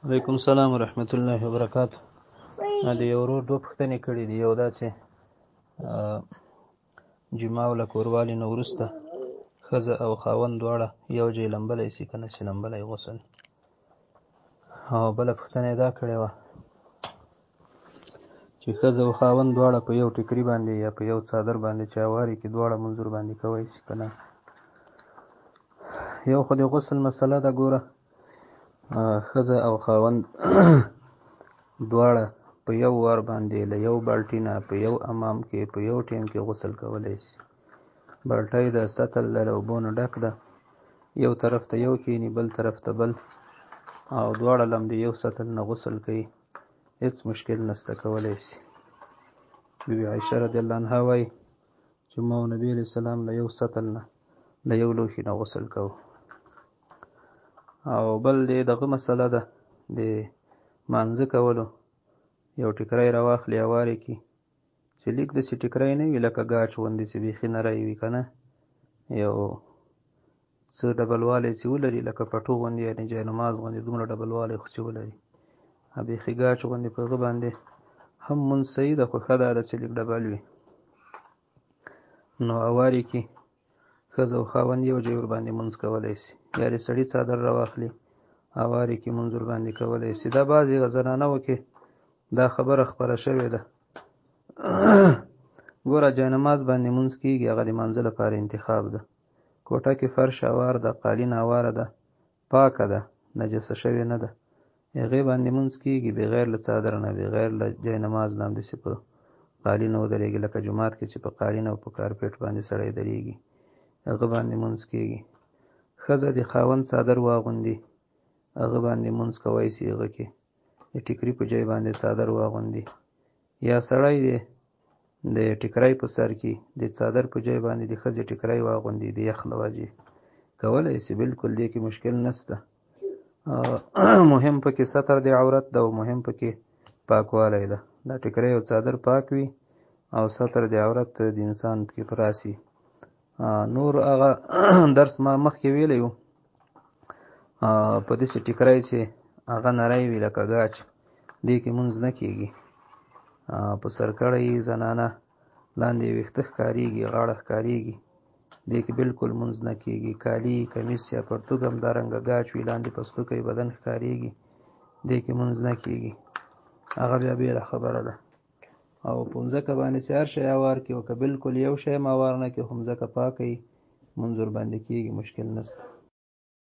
وعلیکم السلام ورحمت الله وبرکاته. د یو ورور دوه پوښتنې کړې دي. یو دا چې جماع له کوروالي نه وروسته ښځه او خاوند دواړه یو ځای لمبلی شي که نه شي لمبلی غسل. او بله پوښتنه یې دا کړې وه چې ښځه او خاوند دواړه په یو ټیکري باندې یا په یو څادر باندې چې هواري کې دواړه منظور باندې کوی شي که نه. یو خو د غسل مسله ده. ګوره ښځه او خاوند دواړه په یو وار باندې له یو بالټي نه په یو امام کې په یو ټیم کې غسل کولی شي. بالټۍ د سطل له اوبو نه ډک ده، یو طرف ته یو کیني بل طرف ته بل، او دواړه لم د یو سطل نه غسل کوي، هیڅ مشکل نشته، کولی شي. بیبي عایشه رضی الله عنها وایي چې ما او نبي علیه السلام له یو سطل نه له یو لوښي نه غسل کوو. او بل د دغه مسله ده د مانځه کولو. یو ټیکری راواخلي هوارې کې چې لیک داسې ټیکری نه وي لکه ګاچ غوندې چې بیخي نری وي که نه، یو څه ډبلوالی چې ولري لکه پټو غوندې، یعنې جاینماز غوندې دومره ډبلوالی خو چې ولري، بیخي ګاچ غوندې په هغه باندې هم مونځ صحیح ده، خو ښه دا ده چې لږ ډبل وي. نو هوارې کې ښځه او خاوند یو ځای ورباندې مونځ کولی شي، یا د سړي څادر راواخلي هوارې کې مونځ ورباندې کولی شي. دا بعضې زنانهو کې دا خبره خپره شوې ده. ګوره جاینماز باندې مونځ کېږي، هغه د مانځه لپاره انتخاب ده. کوټه کې فرش هوار ده، قالین هواره ده، پاکه ده، نجسه شوې نه ده، هغې باندې مونځ کېږي بغیر له څادر نه، بغیر له جاینماز نه، همداسې په قالینو ودرېږي لکه جومات کې چې په قالین او په کارپېټ باندې سړی درېږي، هغه باندې مونځ کېږي. ښځه د خاوند څادر واغوندي، هغه باندې مونځ کوی شي، هغه کې د ټیکري په ځای باندې څادر واغوندي، یا سړی دی د ټیکری په سر کې د څادر په ځای باندې د ښځې ټیکری واغوندي د یخ له وجې، کولی شي، بلکل دې کې مشکل نشته. مهم پکې ستر د عورت ده او مهم پکې پاکوالی ده. دا ټیکری او څادر پاک وي او ستر د عورت د انسان پکې پراسي. نور هغه درس ما مخکې ویلی و، په داسې ټیکری چې هغه نری وي لکه ګاچ، دې کې مونځ نه کېږي. په سرکړی زنانه لاندې ویښته ښکارېږي، غاړه ښکارېږي، دې کې بلکل مونځ نه کېږي. کالي کمیس یا پرتوګ همدارنګه ګاچ وي، لاندې پسلوکی بدن ښکارېږي، دې کې مونځ نه کېږي، هغه بیا بېله خبره ده. او په مځکه باندې چې هر شی هوار کړي، او که بلکل یو شی هم هوار نه کړي خو مځکه پاکه وي، مونځ ورباندې کېږي، مشکل نشته.